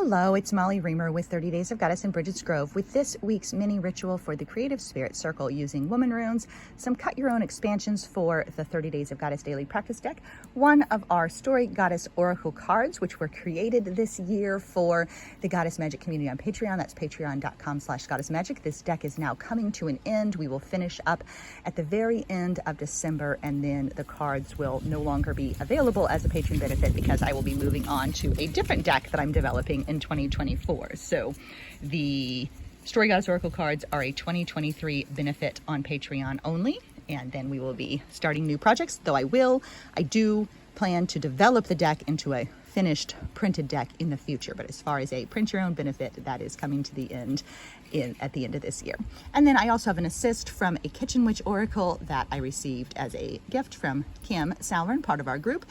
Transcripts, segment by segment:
Hello, it's Molly Reamer with 30 Days of Goddess in Bridget's Grove with this week's mini ritual for the Creative Spirit Circle using Womanrunes, some cut your own expansions for the 30 Days of Goddess daily practice deck, one of our Story Goddess Oracle cards, which were created this year for the Goddess Magic community on Patreon. That's patreon.com/goddessmagic. This deck is now coming to an end. We will finish up at the very end of December, and then the cards will no longer be available as a patron benefit because I will be moving on to a different deck that I'm developing in 2024. So the Story Goddess Oracle cards are a 2023 benefit on Patreon only, and then we will be starting new projects, though I do plan to develop the deck into a finished printed deck in the future. But as far as a print your own benefit, that is coming to the end at the end of this year. And then I also have an assist from a Kitchen Witch Oracle that I received as a gift from Kim Salvern, part of our group.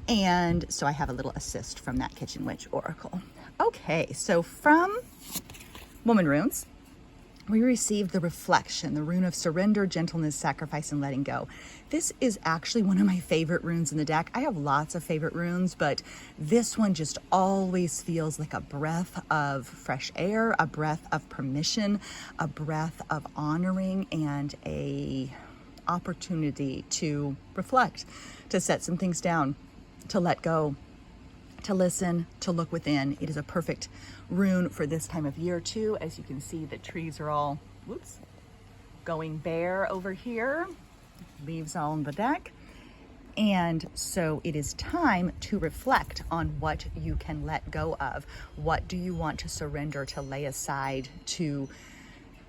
And so I have a little assist from that Kitchen Witch Oracle. Okay, so from Womanrunes, we received the reflection, the rune of surrender, gentleness, sacrifice, and letting go. This is actually one of my favorite runes in the deck. I have lots of favorite runes, but this one just always feels like a breath of fresh air, a breath of permission, a breath of honoring, and a opportunity to reflect, to set some things down, to let go, to listen, to look within. It is a perfect rune for this time of year too. As you can see, the trees are all, going bare over here. Leaves all on the deck. And so it is time to reflect on what you can let go of. What do you want to surrender, to lay aside, to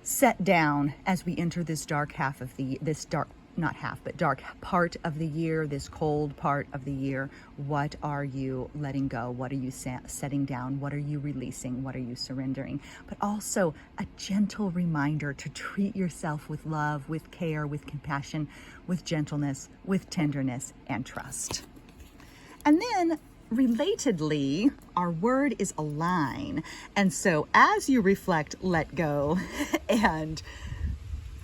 set down as we enter this dark half of dark part of the year, this cold part of the year. What are you letting go? What are you setting down? What are you releasing? What are you surrendering? But also a gentle reminder to treat yourself with love, with care, with compassion, with gentleness, with tenderness, and trust. And then relatedly, our word is align. And so as you reflect, let go, and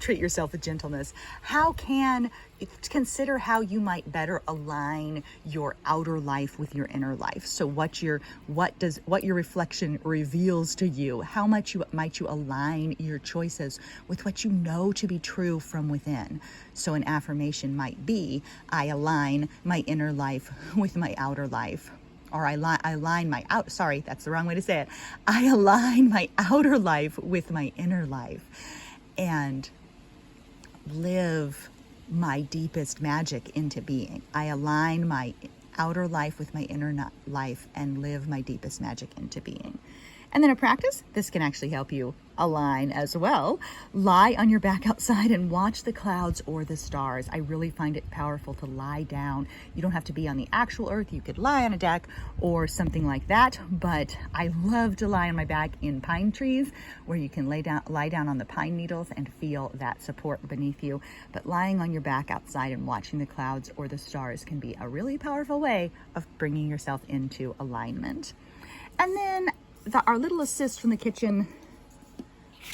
treat yourself with gentleness, consider how you might better align your outer life with your inner life. So what your reflection reveals to you, how much might you align your choices with what you know to be true from within. So an affirmation might be, I align my inner life with my outer life. Or I align my that's the wrong way to say it. I align my outer life with my inner life and live my deepest magic into being. I align my outer life with my inner life and live my deepest magic into being. And then a practice, this can actually help you align as well. Lie on your back outside and watch the clouds or the stars. I really find it powerful to lie down. You don't have to be on the actual earth. You could lie on a deck or something like that, but I love to lie on my back in pine trees where you can lie down on the pine needles and feel that support beneath you. But lying on your back outside and watching the clouds or the stars can be a really powerful way of bringing yourself into alignment. And then our little assist from the Kitchen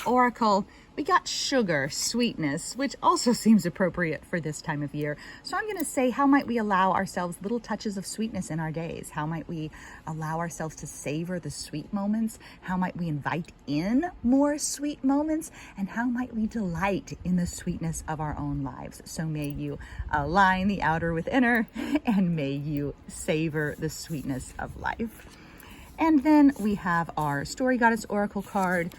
Oracle, we got sugar, sweetness, which also seems appropriate for this time of year. So I'm going to say, how might we allow ourselves little touches of sweetness in our days? How might we allow ourselves to savor the sweet moments? How might we invite in more sweet moments? And how might we delight in the sweetness of our own lives? So may you align the outer with inner, and may you savor the sweetness of life. And then we have our Story Goddess Oracle card,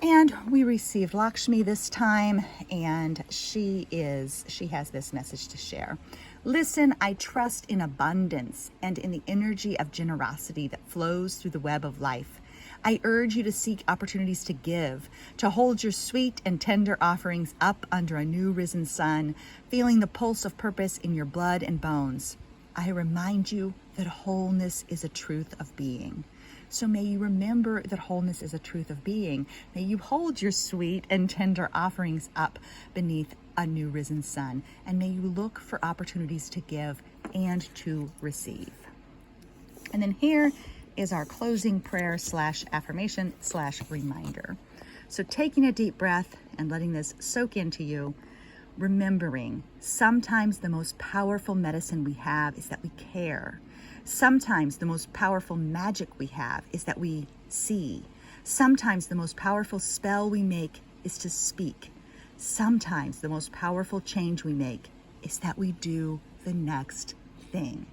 and we received Lakshmi this time, and she has this message to share. Listen, I trust in abundance and in the energy of generosity that flows through the web of life. I urge you to seek opportunities to give, to hold your sweet and tender offerings up under a new risen sun, feeling the pulse of purpose in your blood and bones. I remind you that wholeness is a truth of being. So may you remember that wholeness is a truth of being. May you hold your sweet and tender offerings up beneath a new risen sun. And may you look for opportunities to give and to receive. And then here is our closing prayer / affirmation / reminder. So taking a deep breath and letting this soak into you, remembering sometimes the most powerful medicine we have is that we care. Sometimes the most powerful magic we have is that we see. Sometimes the most powerful spell we make is to speak. Sometimes the most powerful change we make is that we do the next thing.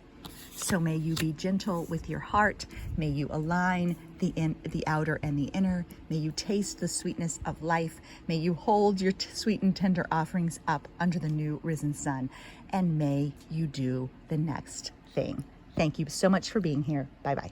So may you be gentle with your heart. May you align the outer and the inner. May you taste the sweetness of life. May you hold your sweet and tender offerings up under the new risen sun. And may you do the next thing. Thank you so much for being here. Bye-bye.